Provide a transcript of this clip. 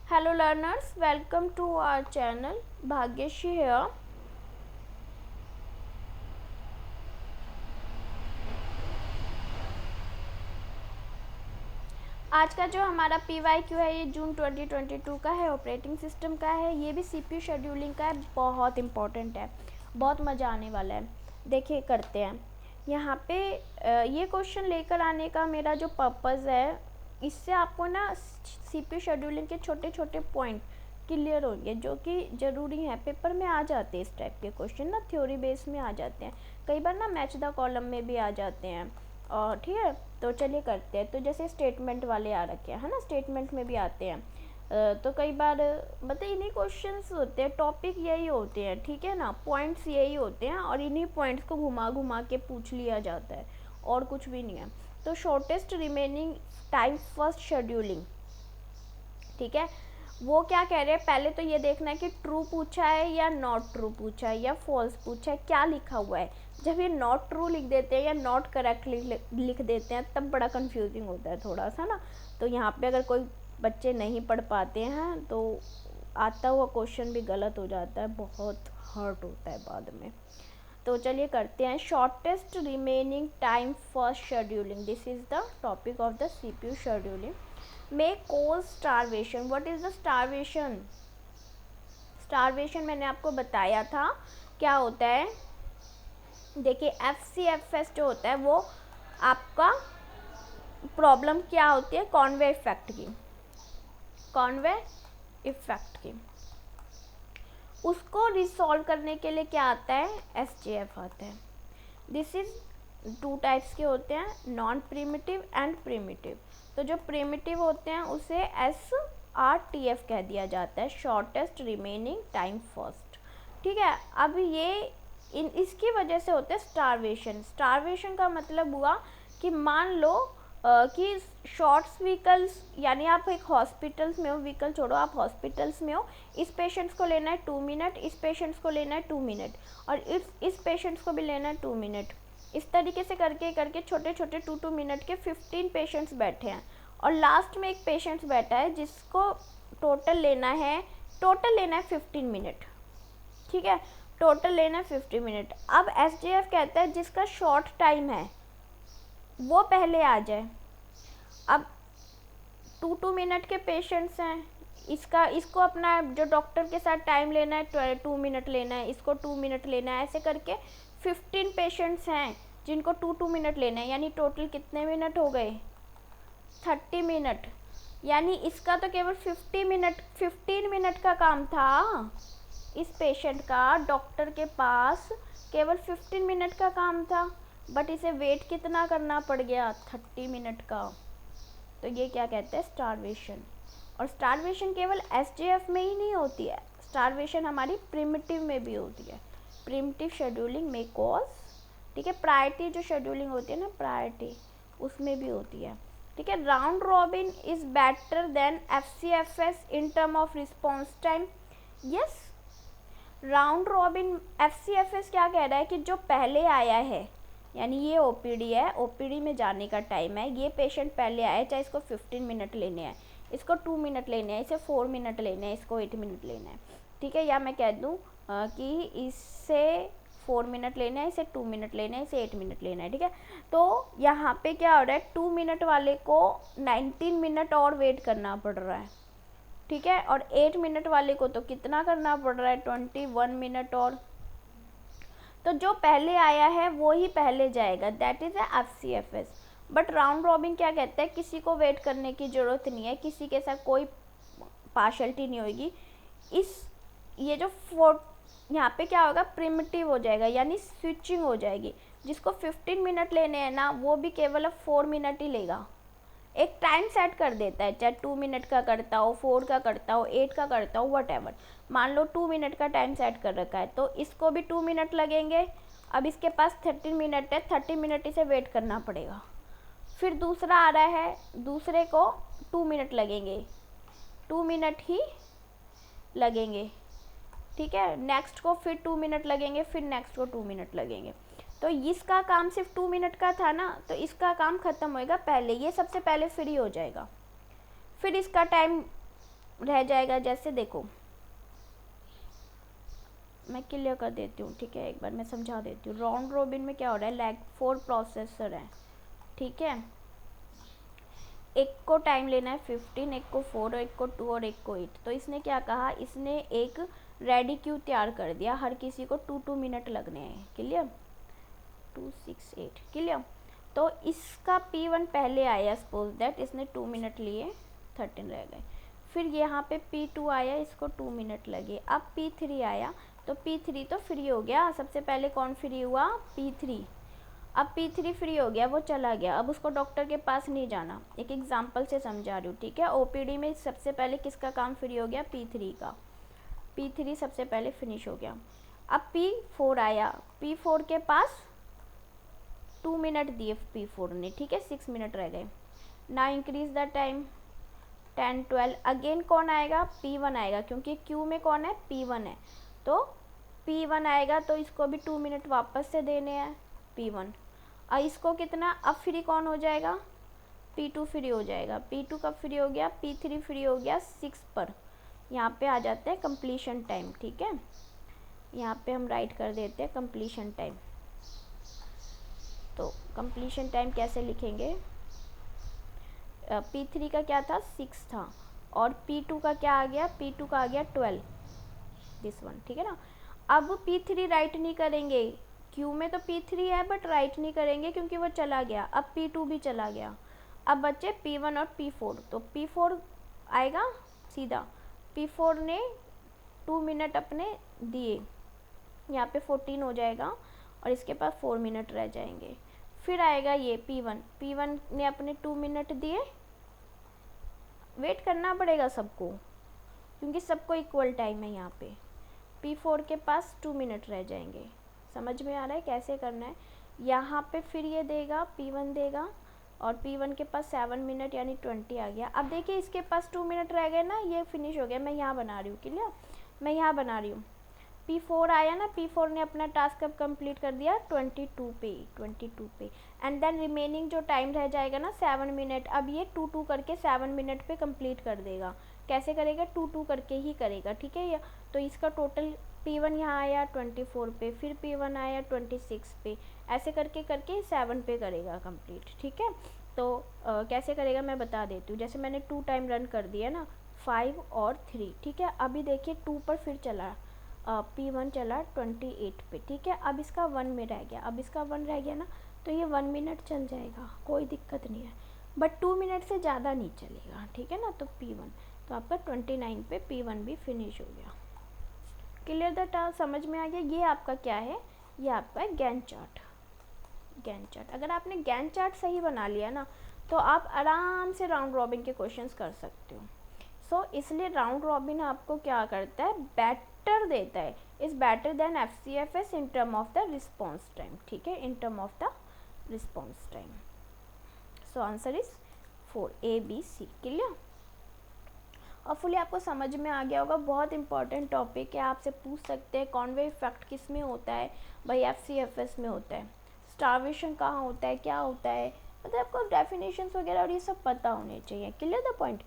Hello learners, welcome to our channel. Bhagyashi here. आज का जो हमारा PYQ है ये जून 2022 का है, ऑपरेटिंग सिस्टम का है। ये भी CPU शेड्यूलिंग का है, बहुत इम्पोर्टेंट है, बहुत मज़ा आने वाला है। देखिए करते हैं यहाँ पे ये क्वेश्चन लेकर आने का मेरा जो पर्पज़ है, इससे आपको ना CPU शेड्यूलिंग के छोटे छोटे पॉइंट क्लियर होंगे जो कि ज़रूरी हैं। पेपर में आ जाते हैं इस टाइप के क्वेश्चन ना, थ्योरी बेस में आ जाते हैं, कई बार ना मैच द कॉलम में भी आ जाते हैं। और ठीक है, तो चलिए करते हैं। तो जैसे स्टेटमेंट वाले आ रखे हैं, है ना, स्टेटमेंट में भी आते हैं। तो कई बार मतलब इन्हीं क्वेश्चंस होते हैं, टॉपिक यही होते हैं, ठीक है ना, पॉइंट्स यही होते हैं और इन्हीं पॉइंट्स को घुमा घुमा के पूछ लिया जाता है और कुछ भी नहीं है। तो shortest remaining time first scheduling, ठीक है, वो क्या कह रहे हैं, पहले तो ये देखना है कि ट्रू पूछा है या नॉट ट्रू पूछा है या फॉल्स पूछा है, क्या लिखा हुआ है। जब ये नॉट ट्रू लिख देते हैं या नॉट करेक्ट लिख देते हैं तब बड़ा कंफ्यूजिंग होता है थोड़ा सा ना। तो यहाँ पे अगर कोई बच्चे नहीं पढ़ पाते हैं तो आता हुआ क्वेश्चन भी गलत हो जाता है, बहुत हर्ट होता है बाद में। तो चलिए करते हैं। Shortest remaining time first scheduling, this is the topic of the CPU scheduling. May cause starvation. What is the starvation? Starvation मैंने आपको बताया था क्या होता है। देखिए FCFS जो होता है वो आपका प्रॉब्लम क्या होती है, कॉन्वे इफेक्ट की, कॉन्वे इफेक्ट की, उसको रिसॉल्व करने के लिए क्या आता है, SJF आता है। दिस इज टू टाइप्स के होते हैं, नॉन प्रिमिटिव एंड प्रिमिटिव। तो जो प्रिमिटिव होते हैं उसे SRTF कह दिया जाता है, शॉर्टेस्ट रिमेनिंग टाइम फर्स्ट, ठीक है। अब ये इसकी वजह से होता है स्टारवेशन। स्टारवेशन का मतलब हुआ कि मान लो कि शॉर्ट्स व्हीकल्स, यानी आप एक हॉस्पिटल्स में हो, व्हीकल छोड़ो, आप हॉस्पिटल्स में हो, इस पेशेंट्स को लेना है 2 मिनट, इस पेशेंट्स को लेना है 2 मिनट और इस पेशेंट्स को भी लेना है 2 मिनट। इस तरीके से करके करके छोटे छोटे 2-2 मिनट के 15 पेशेंट्स बैठे हैं और लास्ट में एक पेशेंट्स बैठा है जिसको टोटल लेना है 15 मिनट, ठीक है, टोटल लेना है 50 मिनट। अब SJF कहता है जिसका शॉर्ट टाइम है वो पहले आ जाए। अब 2-2 मिनट के पेशेंट्स हैं, इसको अपना जो डॉक्टर के साथ टाइम लेना है 2 मिनट लेना है, इसको 2 मिनट लेना है, ऐसे करके 15 पेशेंट्स हैं जिनको 2-2 मिनट लेना है, यानी टोटल कितने मिनट हो गए, 30 मिनट। यानी इसका तो केवल 15 मिनट का काम था, इस पेशेंट का डॉक्टर के पास केवल 15 मिनट का काम था, बट इसे वेट कितना करना पड़ गया, 30 मिनट का। तो ये क्या कहते हैं, स्टारवेशन। और स्टारवेशन केवल SJF में ही नहीं होती है, स्टारवेशन हमारी प्रिमिटिव में भी होती है। प्रिमिटिव शेड्यूलिंग में कॉज, ठीक है, प्रायोरिटी जो शेड्यूलिंग होती है ना, प्रायोरिटी, उसमें भी होती है, ठीक है। Round robin is better than FCFS in term of response time. Yes, round robin FCFS क्या कह रहा है कि जो पहले आया है, यानी ये OPD है, OPD में जाने का टाइम है, ये पेशेंट पहले आया, चाहे इसको 15 मिनट लेने हैं, इसको 2 मिनट लेने हैं, इसे 4 मिनट लेने हैं, इसको 8 मिनट लेना है, ठीक है। या मैं कह दूँ कि इससे 4 मिनट लेना है, इसे 2 मिनट लेना है, इसे 8 मिनट लेना है, ठीक है। तो यहाँ पे क्या हो रहा है, 2 मिनट वाले को 19 मिनट और वेट करना पड़ रहा है, ठीक है, और 8 मिनट वाले को तो कितना करना पड़ रहा है, 21 मिनट और। तो जो पहले आया है वो ही पहले जाएगा, that is FCFS। But round robin क्या कहता है, किसी को वेट करने की ज़रूरत नहीं है, किसी के साथ कोई पार्शलिटी नहीं होगी। ये जो यहाँ पे क्या होगा, प्रिमिटिव हो जाएगा, यानी स्विचिंग हो जाएगी। जिसको 15 मिनट लेने हैं ना, वो भी केवल अब 4 मिनट ही लेगा। एक टाइम सेट कर देता है, चाहे 2 मिनट का करता हो, 4 का करता हो, 8 का करता हो, वट। मान लो 2 मिनट का टाइम सेट कर रखा है तो इसको भी 2 मिनट लगेंगे। अब इसके पास 30 मिनट है, 30 मिनट इसे वेट करना पड़ेगा। फिर दूसरा आ रहा है, दूसरे को 2 मिनट लगेंगे, 2 मिनट ही लगेंगे, ठीक है। नेक्स्ट को फिर 2 मिनट लगेंगे, फिर नेक्स्ट को 2 मिनट लगेंगे। तो इसका काम सिर्फ 2 मिनट का था ना, तो इसका काम ख़त्म होएगा पहले, ये सबसे पहले फ्री हो जाएगा। फिर इसका टाइम रह जाएगा, जैसे देखो मैं क्लियर कर देती हूँ, ठीक है, एक बार मैं समझा देती हूँ। राउंड रॉबिन में क्या हो रहा है, लैग 4 प्रोसेसर है, ठीक है, एक को टाइम लेना है 15, एक को 4, एक को 2 और एक को 8। तो इसने क्या कहा, इसने एक रेडी क्यू तैयार कर दिया, हर किसी को 2-2 मिनट लगने हैं, क्लियर, 2 6 8 क्लियर। तो इसका P1 पहले आया, सपोज दैट इसने 2 मिनट लिए, 13 रह गए। फिर यहाँ पे P2 आया, इसको 2 मिनट लगे। अब P3 आया, तो P3 तो फ्री हो गया, सबसे पहले कौन फ्री हुआ, P3। अब P3 फ्री हो गया, वो चला गया, अब उसको डॉक्टर के पास नहीं जाना, एक एग्जांपल से समझा रही हूँ, ठीक है। ओपीडी में सबसे पहले किसका काम फ्री हो गया, P3 का, P3 सबसे पहले फिनिश हो गया। अब P4 आया, P4 के पास 2 मिनट दिए P4 ने, ठीक है, 6 मिनट रह गए। Now increase the time 10 12, again कौन आएगा, P1 आएगा, क्योंकि क्यू में कौन है, P1 है, तो P1 आएगा, तो इसको भी 2 मिनट वापस से देने हैं, P1। और इसको कितना, अब फ्री कौन हो जाएगा, P2 फ्री हो जाएगा। P2 कब फ्री हो गया, P3 फ्री हो गया 6 पर। यहाँ पे आ जाते हैं कंप्लीशन टाइम, ठीक है, यहाँ पे हम राइट कर देते हैं कंप्लीशन टाइम। तो कंप्लीशन टाइम कैसे लिखेंगे, P3 का क्या था, 6 था, और P2 का क्या आ गया, P2 का आ गया 12, दिस वन, ठीक है ना। अब P3 राइट नहीं करेंगे, क्यू में तो P3 है बट राइट नहीं करेंगे क्योंकि वो चला गया। अब P2 भी चला गया, अब बचे P1 और P4। तो P4 आएगा सीधा, P4 ने 2 मिनट अपने दिए, यहाँ पे 14 हो जाएगा, और इसके पास 4 मिनट रह जाएंगे। फिर आएगा ये P1 ने अपने 2 मिनट दिए, वेट करना पड़ेगा सबको क्योंकि सबको इक्वल टाइम है यहाँ पे। P4 के पास 2 मिनट रह जाएंगे, समझ में आ रहा है कैसे करना है। यहाँ पे फिर ये देगा, P1 देगा, और P1 के पास 7 मिनट यानी 20 आ गया। अब देखिए इसके पास 2 मिनट रह गए ना, ये फिनिश हो गया। मैं यहाँ बना रही हूँ, क्लियर, मैं यहाँ बना रही हूँ। P4 आया ना, P4 ने अपना टास्क अब कंप्लीट कर दिया 22 पे, एंड देन रिमेनिंग जो टाइम रह जाएगा ना 7 मिनट, अब ये 2 करके 7 मिनट पे कंप्लीट कर देगा। कैसे करेगा, 2 करके ही करेगा, ठीक है। तो इसका टोटल P1 यहाँ आया 24 पे, फिर P1 आया 26 पे, ऐसे करके करके 7 पे करेगा कंप्लीट, ठीक है। तो कैसे करेगा मैं बता देती हूँ। जैसे मैंने 2 टाइम रन कर दिया ना, 5 और 3, ठीक है। अभी देखिए 2 पर फिर चला, P1 चला 28 पे, ठीक है। अब इसका 1 में रह गया, अब इसका 1 रह गया ना, तो ये 1 मिनट चल जाएगा, कोई दिक्कत नहीं है, बट 2 मिनट से ज़्यादा नहीं चलेगा, ठीक है ना। तो P1, तो आपका 29 पे P1 भी फिनिश हो गया। क्लियर द टास्क, समझ में आ गया। ये आपका क्या है, ये आपका है गैंट चार्ट। गैंट चार्ट, अगर आपने गैंट चार्ट सही बना लिया ना, तो आप आराम से राउंड रॉबिन के क्वेश्चंस कर सकते हो। सो इसलिए राउंड रॉबिन आपको क्या करता है, बेटर देता है, is better than FCFS in term of the response time, ठीक है, in term of the response time. So answer is 4 A B C, clear. और फुली आपको समझ में आ गया होगा। बहुत इंपॉर्टेंट टॉपिक है, आपसे पूछ सकते हैं कॉनवे इफेक्ट किस में होता है, भाई FCFS में होता है। स्टार्वेशन कहाँ होता है, क्या होता है, मतलब आपको डेफिनेशंस वगैरह और ये सब पता होने चाहिए। Clear the point.